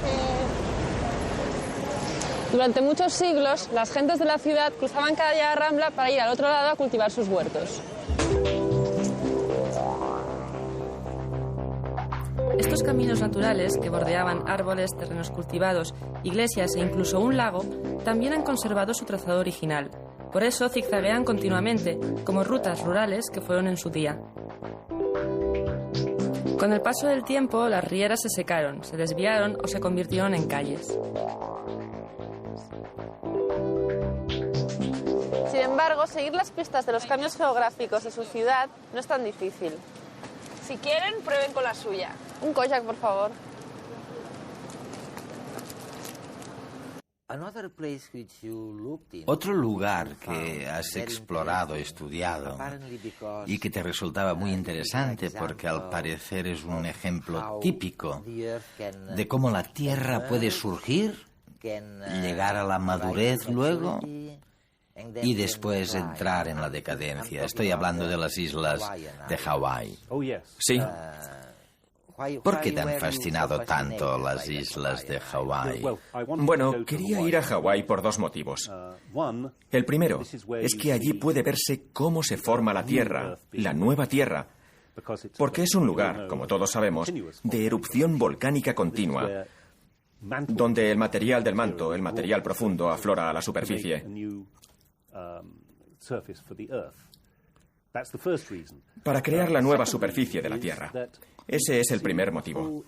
Durante muchos siglos, las gentes de la ciudad cruzaban cada día la Rambla para ir al otro lado a cultivar sus huertos. Estos caminos naturales, que bordeaban árboles, terrenos cultivados, iglesias e incluso un lago, también han conservado su trazado original. Por eso zigzaguean continuamente, como rutas rurales que fueron en su día. Con el paso del tiempo, las rieras se secaron, se desviaron o se convirtieron en calles. Sin embargo, seguir las pistas de los cambios geográficos de su ciudad no es tan difícil. Si quieren, prueben con la suya. Un kojak, por favor. Otro lugar que has explorado, estudiado y que te resultaba muy interesante porque al parecer es un ejemplo típico de cómo la Tierra puede surgir, llegar a la madurez luego y después entrar en la decadencia. Estoy hablando de las islas de Hawái. Sí. ¿Por qué te han fascinado tanto las islas de Hawái? Bueno, quería ir a Hawái por dos motivos. El primero es que allí puede verse cómo se forma la Tierra, la nueva Tierra, porque es un lugar, como todos sabemos, de erupción volcánica continua, donde el material del manto, el material profundo, aflora a la superficie. Para crear la nueva superficie de la Tierra. Ese es el primer motivo.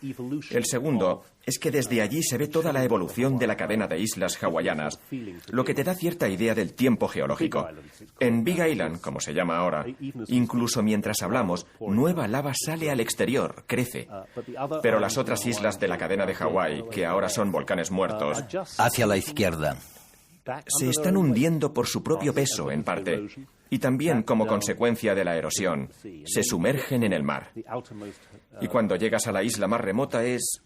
El segundo es que desde allí se ve toda la evolución de la cadena de islas hawaianas, lo que te da cierta idea del tiempo geológico. En Big Island, como se llama ahora, incluso mientras hablamos, nueva lava sale al exterior, crece. Pero las otras islas de la cadena de Hawái, que ahora son volcanes muertos, hacia la izquierda, se están hundiendo por su propio peso, en parte, y también como consecuencia de la erosión, se sumergen en el mar. Y cuando llegas a la isla más remota es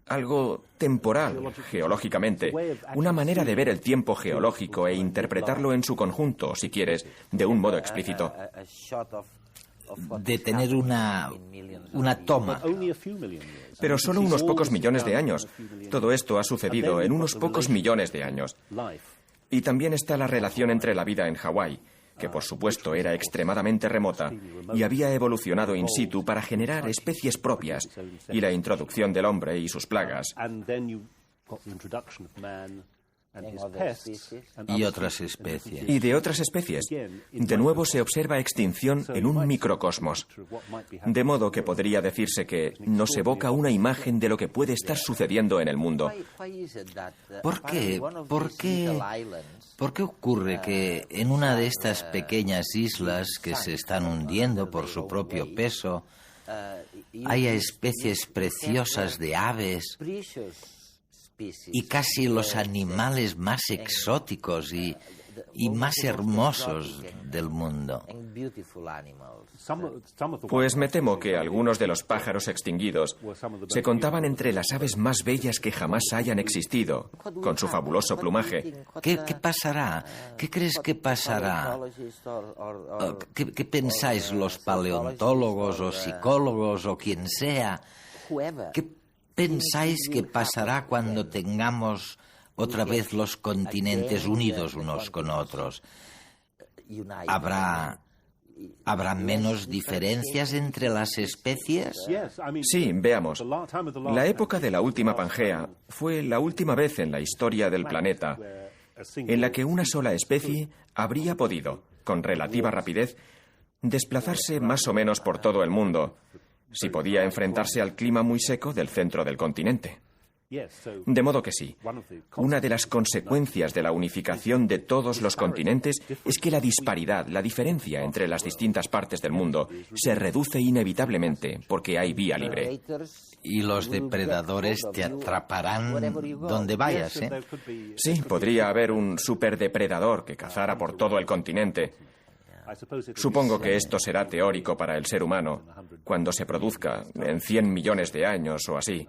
algo temporal, geológicamente, una manera de ver el tiempo geológico e interpretarlo en su conjunto, si quieres, de un modo explícito. De tener una toma. Pero solo unos pocos millones de años. Todo esto ha sucedido en unos pocos millones de años. Y también está la relación entre la vida en Hawái, que por supuesto era extremadamente remota y había evolucionado in situ para generar especies propias, y la introducción del hombre y sus plagas. Y otras especies. Y de otras especies. De nuevo se observa extinción en un microcosmos. De modo que podría decirse que nos evoca una imagen de lo que puede estar sucediendo en el mundo. ¿Por qué ocurre que en una de estas pequeñas islas que se están hundiendo por su propio peso haya especies preciosas de aves y casi los animales más exóticos y más hermosos del mundo? Pues me temo que algunos de los pájaros extinguidos se contaban entre las aves más bellas que jamás hayan existido, con su fabuloso plumaje. ¿Qué pasará? ¿Qué crees que pasará? ¿Qué pensáis los paleontólogos o psicólogos o quien sea? ¿Qué pensáis que pasará cuando tengamos otra vez los continentes unidos unos con otros? ¿Habrá menos diferencias entre las especies? Sí, veamos. La época de la última Pangea fue la última vez en la historia del planeta en la que una sola especie habría podido, con relativa rapidez, desplazarse más o menos por todo el mundo, si podía enfrentarse al clima muy seco del centro del continente. De modo que sí, una de las consecuencias de la unificación de todos los continentes es que la disparidad, la diferencia entre las distintas partes del mundo se reduce inevitablemente porque hay vía libre. Y los depredadores te atraparán donde vayas, ¿eh? Sí, podría haber un superdepredador que cazara por todo el continente. Supongo que esto será teórico para el ser humano cuando se produzca en 100 millones de años o así.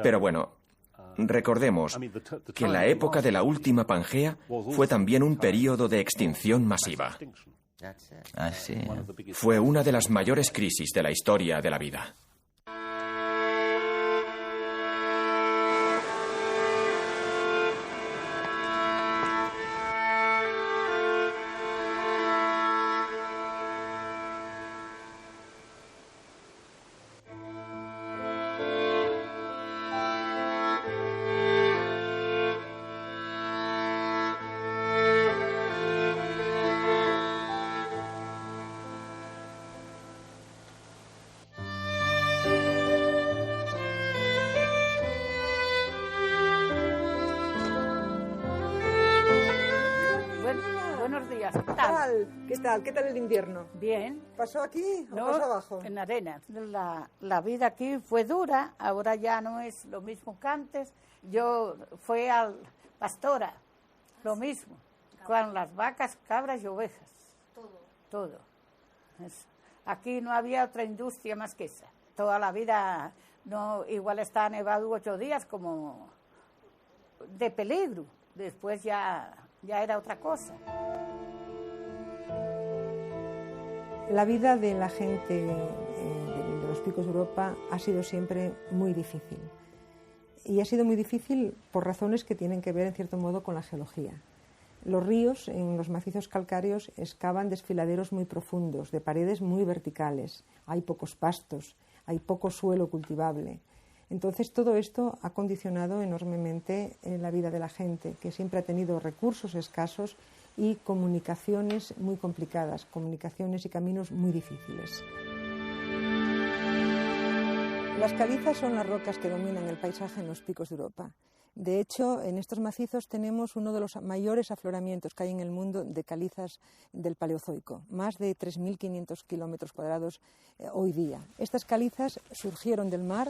Pero bueno, recordemos que la época de la última Pangea fue también un período de extinción masiva. Así. Fue una de las mayores crisis de la historia de la vida. buenos días. ¿Qué tal? ¿Qué tal? ¿Qué tal el invierno? Bien. ¿Pasó aquí o No, pasó abajo? en Arenas. La vida aquí fue dura, ahora ya no es lo mismo que antes. Yo fui al pastora, lo mismo, con las vacas, cabras y ovejas. Todo. Aquí no había otra industria más que esa. Toda la vida, no, igual está nevado 8 días como de peligro. Después ya era otra cosa. La vida de la gente de los Picos de Europa ha sido siempre muy difícil. Y ha sido muy difícil por razones que tienen que ver, en cierto modo, con la geología. Los ríos en los macizos calcáreos excavan desfiladeros muy profundos, de paredes muy verticales. Hay pocos pastos, hay poco suelo cultivable. Entonces, todo esto ha condicionado enormemente la vida de la gente, que siempre ha tenido recursos escasos y comunicaciones muy complicadas, comunicaciones y caminos muy difíciles. Las calizas son las rocas que dominan el paisaje en los Picos de Europa. De hecho, en estos macizos tenemos uno de los mayores afloramientos que hay en el mundo de calizas del Paleozoico, más de 3.500 kilómetros cuadrados hoy día. Estas calizas surgieron del mar,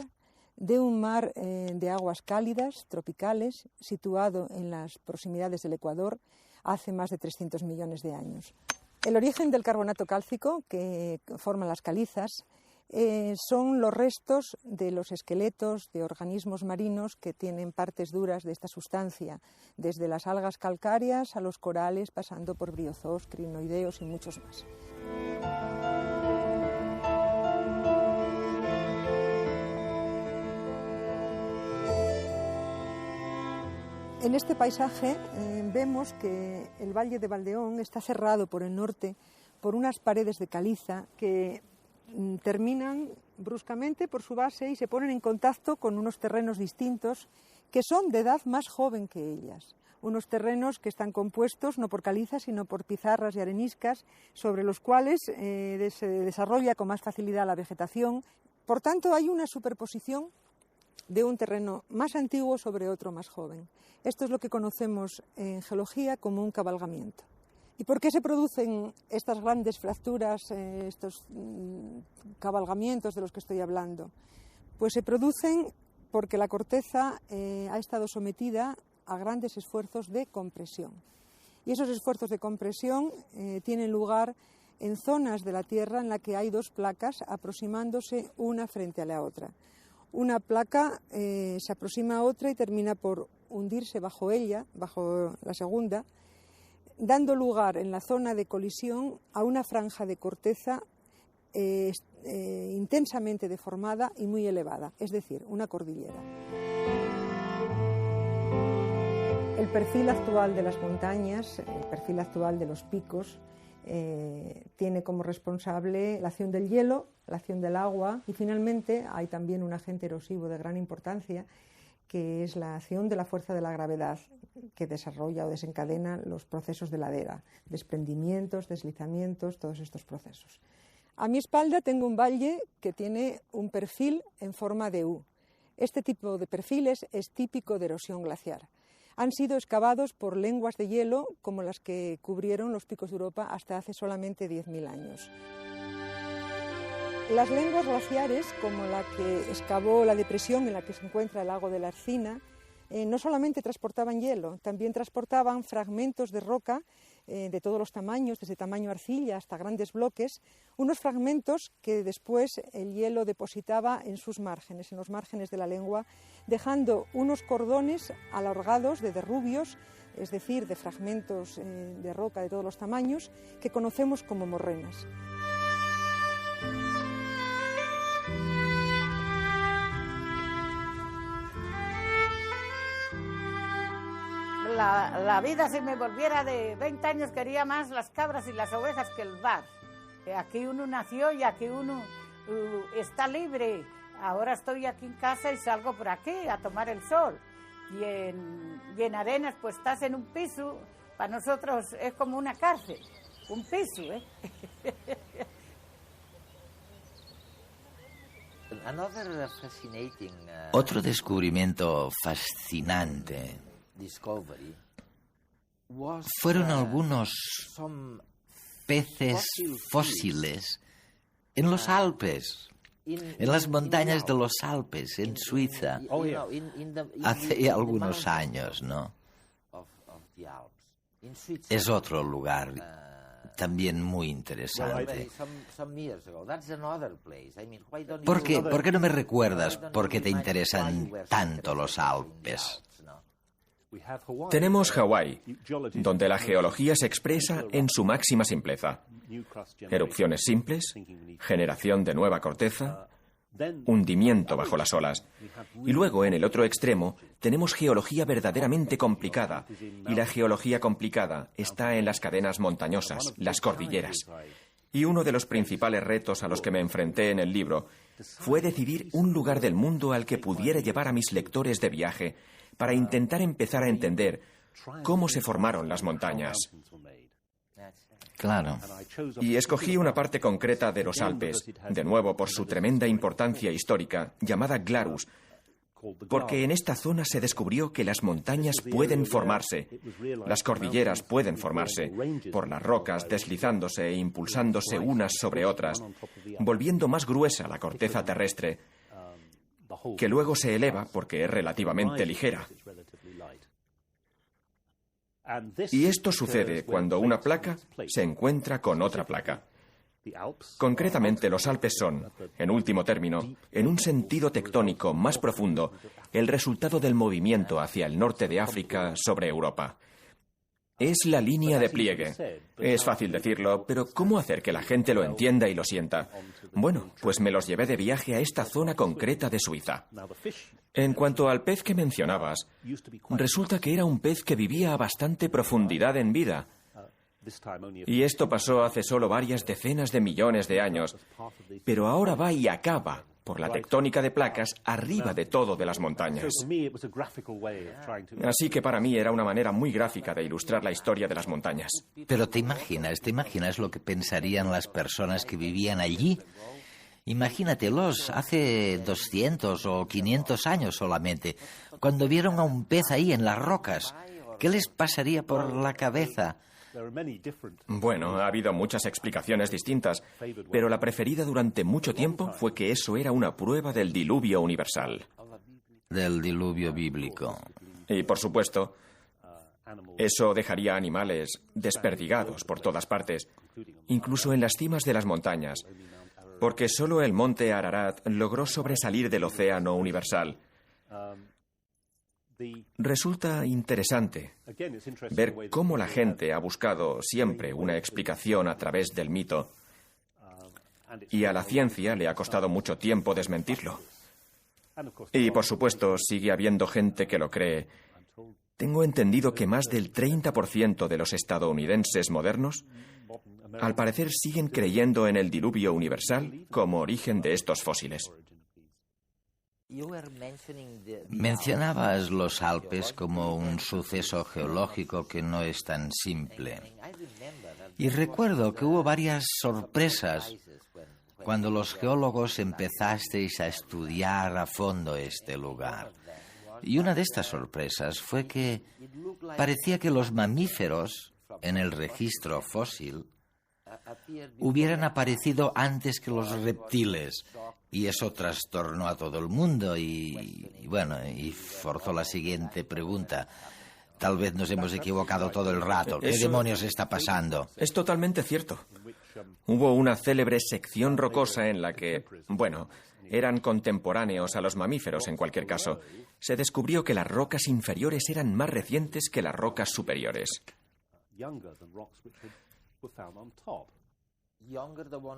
de un mar de aguas cálidas, tropicales, situado en las proximidades del Ecuador hace más de 300 millones de años. El origen del carbonato cálcico que forma las calizas son los restos de los esqueletos de organismos marinos que tienen partes duras de esta sustancia, desde las algas calcáreas a los corales, pasando por briozoos, crinoideos y muchos más. En este paisaje vemos que el Valle de Valdeón está cerrado por el norte por unas paredes de caliza que terminan bruscamente por su base y se ponen en contacto con unos terrenos distintos que son de edad más joven que ellas. Unos terrenos que están compuestos no por caliza sino por pizarras y areniscas sobre los cuales se desarrolla con más facilidad la vegetación. Por tanto, hay una superposición de un terreno más antiguo sobre otro más joven. Esto es lo que conocemos en geología como un cabalgamiento. ¿Y por qué se producen estas grandes fracturas, estos cabalgamientos de los que estoy hablando? Pues se producen porque la corteza ha estado sometida a grandes esfuerzos de compresión. Y esos esfuerzos de compresión tienen lugar en zonas de la Tierra en la que hay dos placas aproximándose una frente a la otra. Una placa se aproxima a otra y termina por hundirse bajo ella, bajo la segunda, dando lugar en la zona de colisión a una franja de corteza intensamente deformada y muy elevada, es decir, una cordillera. El perfil actual de las montañas, el perfil actual de los picos, tiene como responsable la acción del hielo, la acción del agua y finalmente hay también un agente erosivo de gran importancia que es la acción de la fuerza de la gravedad que desarrolla o desencadena los procesos de ladera, desprendimientos, deslizamientos, todos estos procesos. A mi espalda tengo un valle que tiene un perfil en forma de U. Este tipo de perfiles es típico de erosión glaciar. Han sido excavados por lenguas de hielo como las que cubrieron los Picos de Europa hasta hace solamente 10.000 años. Las lenguas glaciares, como la que excavó la depresión en la que se encuentra el lago de la Ercina, no solamente transportaban hielo, también transportaban fragmentos de roca de todos los tamaños, desde tamaño arcilla hasta grandes bloques, unos fragmentos que después el hielo depositaba en sus márgenes, en los márgenes de la lengua, dejando unos cordones alargados de derrubios, es decir, de fragmentos de roca de todos los tamaños, que conocemos como morrenas. La vida, si me volviera de 20 años, quería más las cabras y las ovejas que el bar. Aquí uno nació y aquí uno está libre. Ahora estoy aquí en casa y salgo por aquí a tomar el sol. Y en Arenas, pues estás en un piso, para nosotros es como una cárcel, un piso, ¿eh? Otro descubrimiento fascinante fueron algunos peces fósiles en los Alpes, en las montañas de los Alpes, en Suiza, hace algunos años, ¿no? Es otro lugar también muy interesante. ¿Por qué no me recuerdas por qué te interesan tanto los Alpes? Tenemos Hawái, donde la geología se expresa en su máxima simpleza. Erupciones simples, generación de nueva corteza, hundimiento bajo las olas. Y luego, en el otro extremo, tenemos geología verdaderamente complicada. Y la geología complicada está en las cadenas montañosas, las cordilleras. Y uno de los principales retos a los que me enfrenté en el libro fue decidir un lugar del mundo al que pudiera llevar a mis lectores de viaje para intentar empezar a entender cómo se formaron las montañas. Claro. Y escogí una parte concreta de los Alpes, de nuevo por su tremenda importancia histórica, llamada Glarus, porque en esta zona se descubrió que las montañas pueden formarse, las cordilleras pueden formarse, por las rocas deslizándose e impulsándose unas sobre otras, volviendo más gruesa la corteza terrestre, que luego se eleva porque es relativamente ligera. Y esto sucede cuando una placa se encuentra con otra placa. Concretamente, los Alpes son, en último término, en un sentido tectónico más profundo, el resultado del movimiento hacia el norte de África sobre Europa. Es la línea de pliegue. Es fácil decirlo, pero ¿cómo hacer que la gente lo entienda y lo sienta? Bueno, pues me los llevé de viaje a esta zona concreta de Suiza. En cuanto al pez que mencionabas, resulta que era un pez que vivía a bastante profundidad en vida. Y esto pasó hace solo varias decenas de millones de años, pero ahora va y acaba, por la tectónica de placas, arriba de todo de las montañas. Así que para mí era una manera muy gráfica de ilustrar la historia de las montañas. Pero ¿te imaginas lo que pensarían las personas que vivían allí? Imagínatelos hace 200 o 500 años solamente, cuando vieron a un pez ahí en las rocas. ¿Qué les pasaría por la cabeza? Bueno, ha habido muchas explicaciones distintas, pero la preferida durante mucho tiempo fue que eso era una prueba del diluvio universal. Del diluvio bíblico. Y, por supuesto, eso dejaría animales desperdigados por todas partes, incluso en las cimas de las montañas, porque solo el monte Ararat logró sobresalir del océano universal. Resulta interesante ver cómo la gente ha buscado siempre una explicación a través del mito, y a la ciencia le ha costado mucho tiempo desmentirlo. Y, por supuesto, sigue habiendo gente que lo cree. Tengo entendido que más del 30% de los estadounidenses modernos, al parecer, siguen creyendo en el diluvio universal como origen de estos fósiles. Mencionabas los Alpes como un suceso geológico que no es tan simple. Y recuerdo que hubo varias sorpresas cuando los geólogos empezasteis a estudiar a fondo este lugar. Y una de estas sorpresas fue que parecía que los mamíferos, en el registro fósil, hubieran aparecido antes que los reptiles. Y eso trastornó a todo el mundo y forzó la siguiente pregunta. Tal vez nos hemos equivocado todo el rato. ¿Qué demonios está pasando? Es totalmente cierto. Hubo una célebre sección rocosa en la que, eran contemporáneos a los mamíferos en cualquier caso. Se descubrió que las rocas inferiores eran más recientes que las rocas superiores.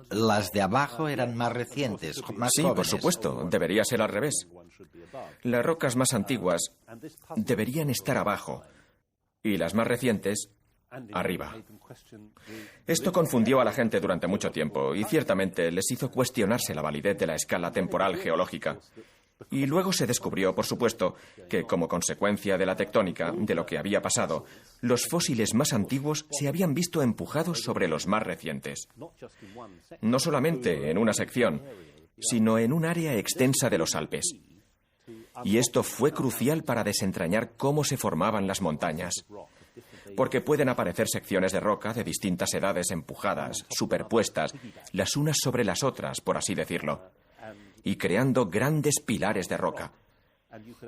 Las de abajo eran más recientes, más sí, jóvenes. Por supuesto, debería ser al revés. Las rocas más antiguas deberían estar abajo y las más recientes arriba. Esto confundió a la gente durante mucho tiempo y ciertamente les hizo cuestionarse la validez de la escala temporal geológica. Y luego se descubrió, por supuesto, que como consecuencia de la tectónica, de lo que había pasado, los fósiles más antiguos se habían visto empujados sobre los más recientes. No solamente en una sección, sino en un área extensa de los Alpes. Y esto fue crucial para desentrañar cómo se formaban las montañas. porque pueden aparecer secciones de roca de distintas edades empujadas, superpuestas, las unas sobre las otras, por así decirlo, y creando grandes pilares de roca.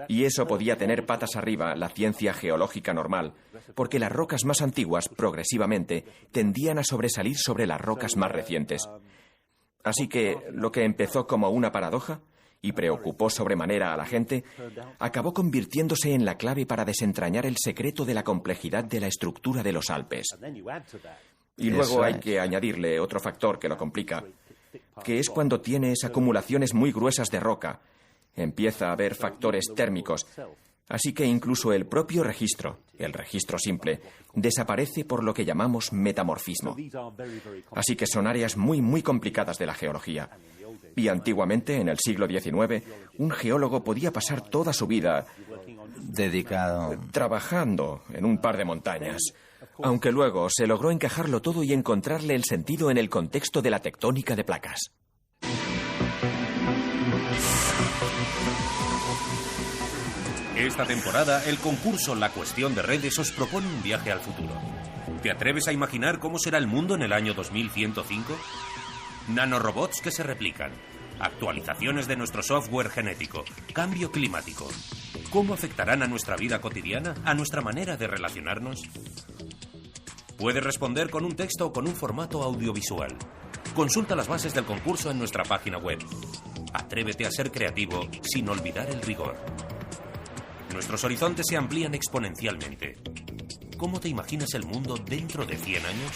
Y eso podía tener patas arriba la ciencia geológica normal, porque las rocas más antiguas, progresivamente, tendían a sobresalir sobre las rocas más recientes. Así que lo que empezó como una paradoja y preocupó sobremanera a la gente, acabó convirtiéndose en la clave para desentrañar el secreto de la complejidad de la estructura de los Alpes. Y luego hay que añadirle otro factor que lo complica, que es cuando tienes acumulaciones muy gruesas de roca. Empieza a haber factores térmicos, así que incluso el propio registro, el registro simple, desaparece por lo que llamamos metamorfismo. Así que son áreas muy complicadas de la geología. Y antiguamente, en el siglo XIX, un geólogo podía pasar toda su vida dedicado trabajando en un par de montañas, aunque luego se logró encajarlo todo y encontrarle el sentido en el contexto de la tectónica de placas. Esta temporada, el concurso La Cuestión de Redes os propone un viaje al futuro. ¿Te atreves a imaginar cómo será el mundo en el año 2105? Nanorobots que se replican, actualizaciones de nuestro software genético, cambio climático. ¿Cómo afectarán a nuestra vida cotidiana, a nuestra manera de relacionarnos? Puedes responder con un texto o con un formato audiovisual. Consulta las bases del concurso en nuestra página web. Atrévete a ser creativo sin olvidar el rigor. Nuestros horizontes se amplían exponencialmente. ¿Cómo te imaginas el mundo dentro de 100 años?